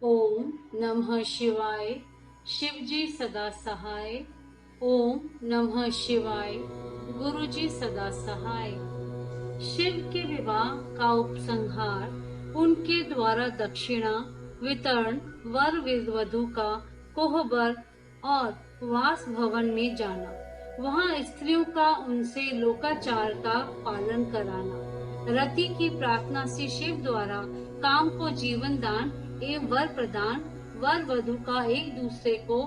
ओम नमः शिवाय। शिवजी सदा सहाय। ओम नमः शिवाय। गुरुजी सदा सहाय। शिव के विवाह का उपसंहार, उनके द्वारा दक्षिणा वितरण, वर वधु का कोहबर और वास भवन में जाना, वहां स्त्रियों का उनसे लोकाचार का पालन कराना, रति की प्रार्थना से शिव द्वारा काम को जीवन दान एवं वर प्रदान, वर वधु का एक दूसरे को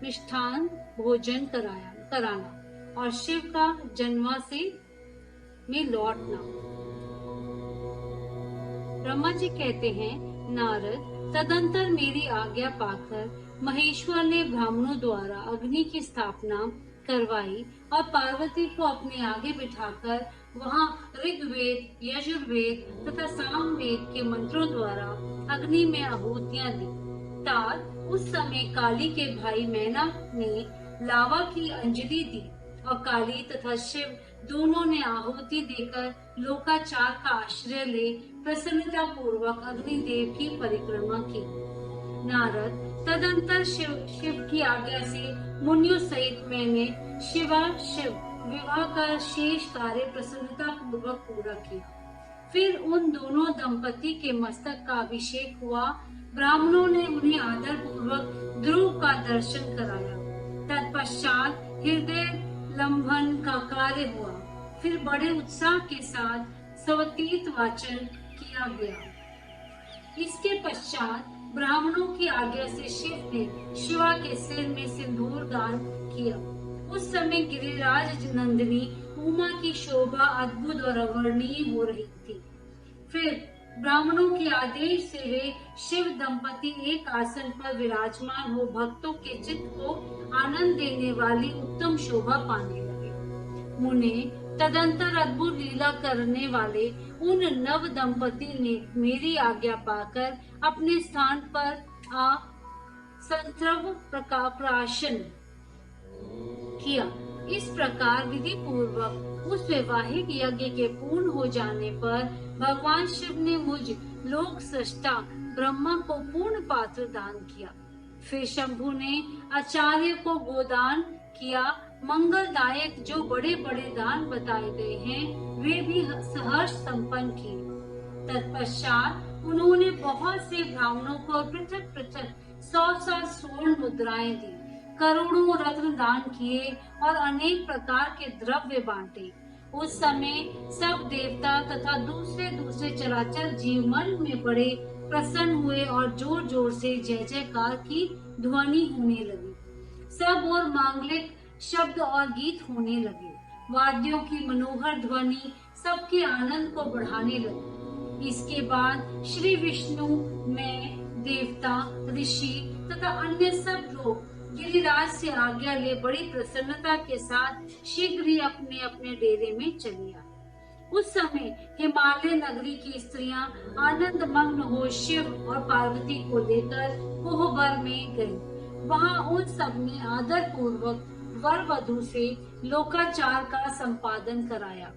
मिष्ठान भोजन कराना और शिव का जन्मासी में लौटना। ब्रह्मा जी कहते हैं, नारद, तदंतर मेरी आज्ञा पाकर महेश्वर ने ब्राह्मणों द्वारा अग्नि की स्थापना करवाई और पार्वती को अपने आगे बिठाकर वहां ऋग्वेद, यजुर्वेद तथा सामवेद के मंत्रों द्वारा अग्नि में आहुतियां दी। उस समय काली के भाई मैना ने लावा की अंजलि दी और काली तथा शिव दोनों ने आहुति देकर लोकाचार का आश्रय ले प्रसन्नता पूर्वक अग्निदेव की परिक्रमा की। नारद, तदंतर शिव की आज्ञा से मुनियों सहित मैंने शिव विवाह का शेष कार्य प्रसन्नता पूर्वक पूरा किया। फिर उन दोनों दंपति के मस्तक का अभिषेक हुआ। ब्राह्मणों ने उन्हें आदर पूर्वक ध्रुव का दर्शन कराया। तत्पश्चात हृदय लंबन का कार्य हुआ। फिर बड़े उत्साह के साथ सवतीत वाचन किया गया। इसके पश्चात ब्राह्मणों की आज्ञा से शिव ने शिवा के सिर में सिंदूर दान किया। उस समय गिरिराज नंदिनी उमा की शोभा अद्भुत और अवर्णनीय हो रही थी। फिर ब्राह्मणों के आदेश से वे शिव दंपति एक आसन पर विराजमान हो भक्तों के चित्त को आनंद देने वाली उत्तम शोभा पाने लगे। मुने, तदंतर अद्भुत लीला करने वाले उन नव दंपति ने मेरी आज्ञा पाकर अपने स्थान पर आ संत्रव प्राशन किया। इस प्रकार विधि पूर्वक उस वैवाहिक यज्ञ के पूर्ण हो जाने पर भगवान शिव ने मुझ लोक सृष्टा ब्रह्मा को पूर्ण पात्र दान किया। फिर शंभु ने आचार्य को गोदान किया। मंगलदायक जो बड़े बड़े दान बताए गए हैं वे भी सहर्ष संपन्न किए। तत्पश्चात उन्होंने बहुत से ब्राह्मणों को पृथक पृथक 100 स्वर्ण मुद्राएं दी, करोड़ों रत्न दान किए और अनेक प्रकार के द्रव्य बांटे। उस समय सब देवता तथा दूसरे चराचर जीव मन में बड़े प्रसन्न हुए और जोर जोर से जय जयकार की ध्वनि होने लगी। सब और मांगलिक शब्द और गीत होने लगे। वाद्यों की मनोहर ध्वनि सबके आनंद को बढ़ाने लगी। इसके बाद श्री विष्णु, मैं, देवता, ऋषि तथा अन्य सब लोग गिरिराज से आज्ञा ले बड़ी प्रसन्नता के साथ शीघ्र ही अपने अपने डेरे में चली आई। उस समय हिमालय नगरी की स्त्रियां आनंद मग्न हो शिव और पार्वती को लेकर कोहबर में गईं। वहां उन सब ने आदर पूर्वक वर वधु से लोकाचार का संपादन कराया।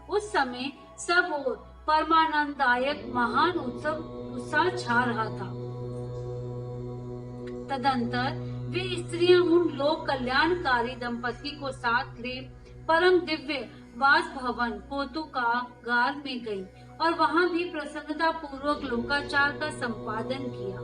उस समय सब ओर परमानंददायक महान उत्साह छा रहा था। तदंतर वे स्त्रियां उन लोक कल्याणकारी दंपति को साथ ले परम दिव्य वास भवन कौतुकागार में गईं और वहां भी प्रसन्नता पूर्वक लोकाचार का संपादन किया।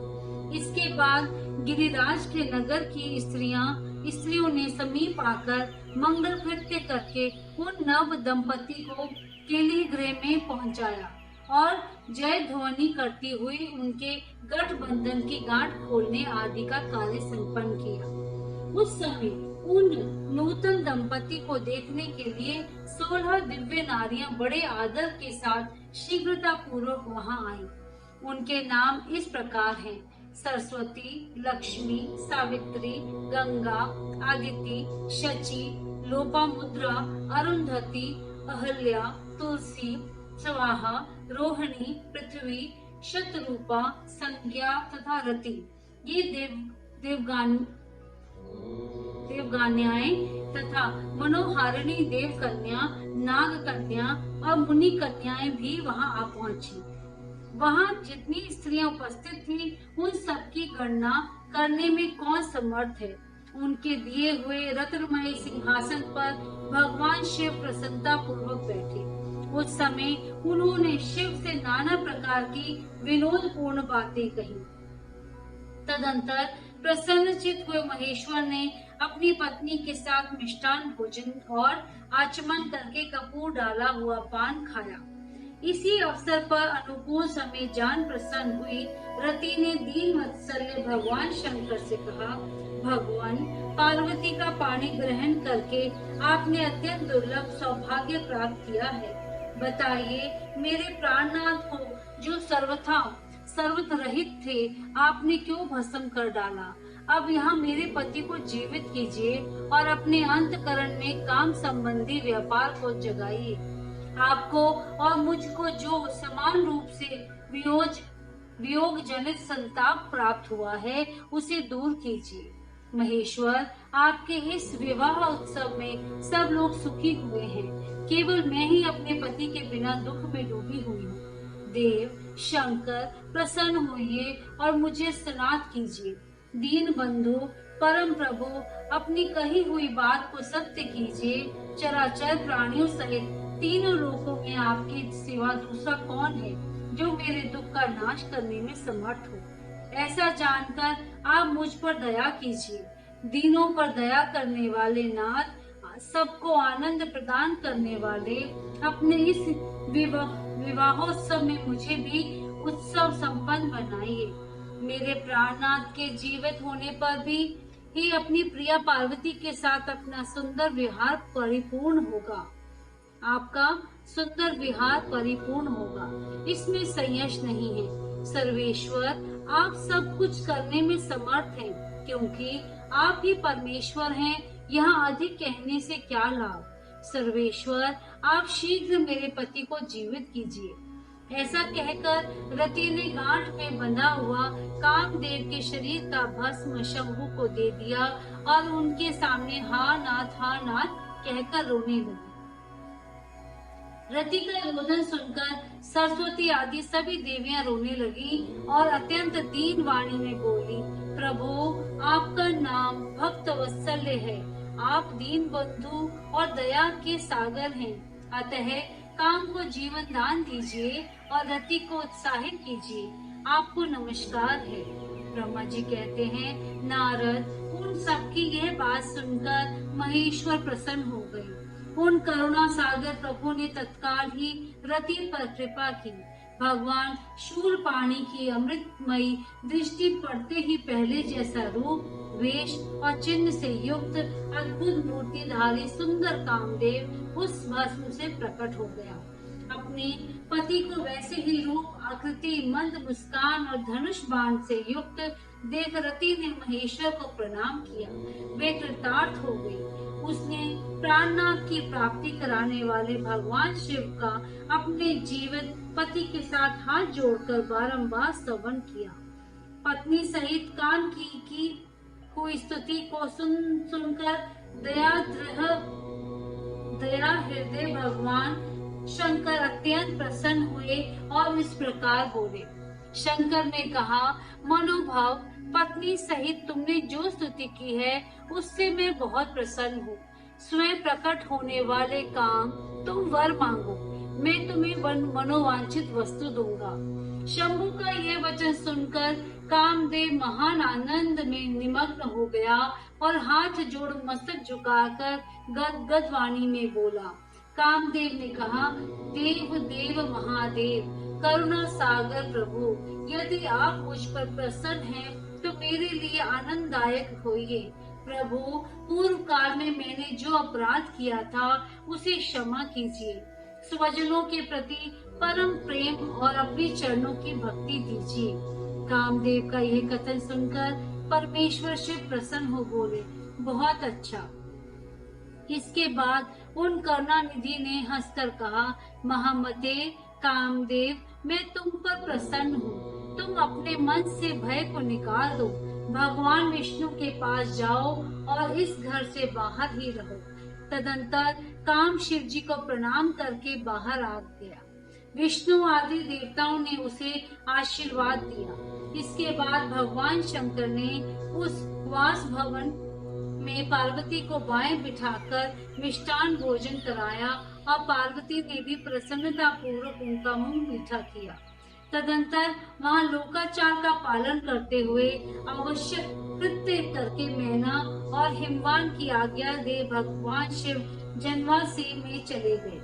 इसके बाद गिरिराज के नगर की स्त्रियों ने समीप आकर मंगल कृत्य करके उन नव दंपति को केली गृह में पहुंचाया और जय ध्वनि करती हुई उनके गठबंधन की गांठ खोलने आदि का कार्य संपन्न किया। उस समय उन नूतन दंपति को देखने के लिए 16 दिव्य नारियां बड़े आदर के साथ शीघ्रता पूर्वक वहां आईं। उनके नाम इस प्रकार हैं: सरस्वती, लक्ष्मी, सावित्री, गंगा, आदिति, शची, लोपामुद्रा, अरुंधति, अहल्या, तुलसी, स्वाहा, रोहिणी, पृथ्वी, शतरूपा, संज्ञा तथा रति। ये देवगान्याएं तथा मनोहारिणी देव कन्या, नाग कन्या और मुनि कन्याएं भी वहां आ पहुंची। वहाँ जितनी स्त्रियां उपस्थित थी, उन सबकी गणना करने में कौन समर्थ है। उनके दिए हुए रत्नमय सिंहासन पर भगवान शिव प्रसन्नता पूर्वक बैठे। उस समय उन्होंने शिव से नाना प्रकार की विनोदपूर्ण बातें कही। तदंतर प्रसन्नचित हुए महेश्वर ने अपनी पत्नी के साथ मिष्टान भोजन और आचमन करके कपूर डाला हुआ पान खाया। इसी अवसर पर अनुकूल समय जान प्रसन्न हुई रति ने दीन वत्सल्य भगवान शंकर से कहा, भगवान, पार्वती का पानी ग्रहण करके आपने अत्यंत दुर्लभ सौभाग्य प्राप्त किया है। बताइए, मेरे प्राणनाथ को जो सर्वथ रहित थे, आपने क्यों भस्म कर डाला। अब यहाँ मेरे पति को जीवित कीजिए और अपने अंतकरण में काम संबंधी व्यापार को जगाइए। आपको और मुझको जो समान रूप से वियोग जनित संताप प्राप्त हुआ है, उसे दूर कीजिए। महेश्वर, आपके इस विवाह उत्सव में सब लोग सुखी हुए हैं, केवल मैं ही अपने पति के बिना दुख में डूबी हुई हूँ। देव शंकर, प्रसन्न होइए और मुझे स्नात कीजिए। दीन बंधु, परम प्रभु, अपनी कही हुई बात को सत्य कीजिए। चराचर प्राणियों सहित तीनों लोकों में आपके सिवा दूसरा कौन है जो मेरे दुख का नाश करने में समर्थ हो। ऐसा जानकर आप मुझ पर दया कीजिए। दीनों पर दया करने वाले नाथ, सबको आनंद प्रदान करने वाले, अपने इस विवाहोत्सव में मुझे भी उत्सव संपन्न बनाइए। मेरे प्राणनाथ के जीवित होने पर भी ही अपनी प्रिया पार्वती के साथ अपना सुंदर विहार परिपूर्ण होगा। आपका सुंदर विहार परिपूर्ण होगा, इसमें संशय नहीं है। सर्वेश्वर, आप सब कुछ करने में समर्थ हैं, क्योंकि आप ही परमेश्वर हैं। यहाँ अधिक कहने से क्या लाभ। सर्वेश्वर, आप शीघ्र मेरे पति को जीवित कीजिए। ऐसा कहकर रति ने गांठ में बंधा हुआ कामदेव के शरीर का भस्म शंभू को दे दिया और उनके सामने हा नाथ कहकर रोने लगी। रति का रोदन सुनकर सरस्वती आदि सभी देवियां रोने लगी और अत्यंत दीन वाणी में बोली, प्रभु, आपका नाम भक्त वत्सल्य है। आप दीन बंधु और दया के सागर हैं। अतः काम को जीवन दान दीजिए और रति को उत्साहित कीजिए। आपको नमस्कार है। ब्रह्मा जी कहते हैं, नारद, उन सबकी यह बात सुनकर महेश्वर प्रसन्न हो गए। उन करुणा सागर प्रभु ने तत्काल ही रति पर कृपा की। भगवान शूलपाणी की अमृतमयी दृष्टि पड़ते ही पहले जैसा रूप, वेश और चिन्ह से युक्त अद्भुत मूर्तिधारी सुंदर कामदेव उस भस्म से प्रकट हो गया। अपने पति को वैसे ही रूप, आकृति, मंद मुस्कान और धनुष बाण से युक्त देख रति ने महेश्वर को प्रणाम किया। वे कृतार्थ हो गई। उसने प्राणनाथ की प्राप्ति कराने वाले भगवान शिव का अपने जीवित पति के साथ हाथ जोड़कर बारंबार स्तवन किया। पत्नी सहित कान की हुई स्तुति को सुनकर दया हृदय भगवान शंकर अत्यंत प्रसन्न हुए और इस प्रकार बोले। शंकर ने कहा, मनोभाव, पत्नी सहित तुमने जो स्तुति की है उससे मैं बहुत प्रसन्न हूँ। स्वयं प्रकट होने वाले काम, तुम वर मांगो, मैं तुम्हें मनोवांछित वस्तु दूंगा। शंभू का यह वचन सुनकर कामदेव महान आनंद में निमग्न हो गया और हाथ जोड़ मस्तक झुकाकर गदगद वाणी में बोला। कामदेव ने कहा, देव देव महादेव, करुणा सागर प्रभु, यदि आप मुझ पर प्रसन्न हैं तो मेरे लिए आनंददायक होइए। प्रभु, पूर्व काल में मैंने जो अपराध किया था उसे क्षमा कीजिए। स्वजनों के प्रति परम प्रेम और अपने चरणों की भक्ति दीजिए। कामदेव का यह कथन सुनकर परमेश्वर शिव प्रसन्न हो बोले, बहुत अच्छा। इसके बाद उन करुणानिधि ने हंसकर कहा, महामते कामदेव, मैं तुम पर प्रसन्न हूँ। तुम अपने मन से भय को निकाल दो। भगवान विष्णु के पास जाओ और इस घर से बाहर ही रहो। तदंतर काम शिव जी को प्रणाम करके बाहर आ गया। विष्णु आदि देवताओं ने उसे आशीर्वाद दिया। इसके बाद भगवान शंकर ने उस वास भवन में पार्वती को बाएं बिठाकर मिष्टान भोजन कराया और पार्वती ने भी प्रसन्नता पूर्वक उनका मुंह मीठा किया। तदंतर वहां लोकाचार का पालन करते हुए आवश्यक कृत्य करके मैना और हिमवान की आज्ञा दे भगवान शिव जनवासी में चले गए।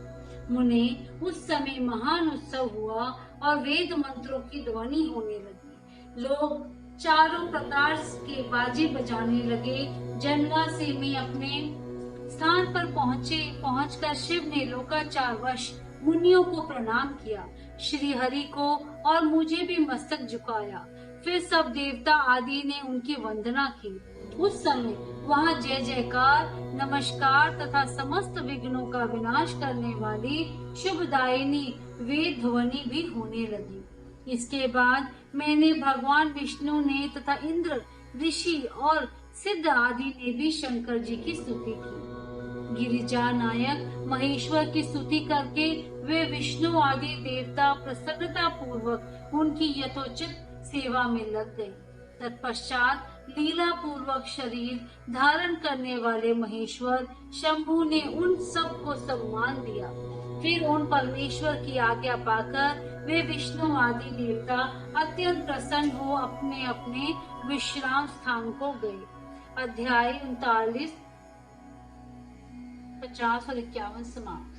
मुने उस समय महान उत्सव हुआ और वेद मंत्रों की ध्वनि होने लगी। लोग चारों प्रकार के बाजे बजाने लगे। जनवासी में अपने स्थान पर पहुंचकर शिव ने लोकाचारवश मुनियों को प्रणाम किया, श्री हरि को और मुझे भी मस्तक झुकाया। फिर सब देवता आदि ने उनकी वंदना की। उस समय वहां जय जयकार, नमस्कार तथा समस्त विघ्नों का विनाश करने वाली शुभदायिनी वेद ध्वनि भी होने लगी। इसके बाद मैंने भगवान विष्णु ने तथा इंद्र, ऋषि और सिद्ध आदि ने भी शंकर जी की स्तुति की। गिरिजा नायक महेश्वर की स्तुति करके वे विष्णु आदि देवता प्रसन्नता पूर्वक उनकी यथोचित सेवा में लग गए। तत्पश्चात लीला पूर्वक शरीर धारण करने वाले महेश्वर शंभु ने उन सब को सम्मान दिया। फिर उन परमेश्वर की आज्ञा पाकर वे विष्णु आदि देवता अत्यंत प्रसन्न हो अपने अपने विश्राम स्थान को गए। अध्याय 39, 50 और 51 समाप्त।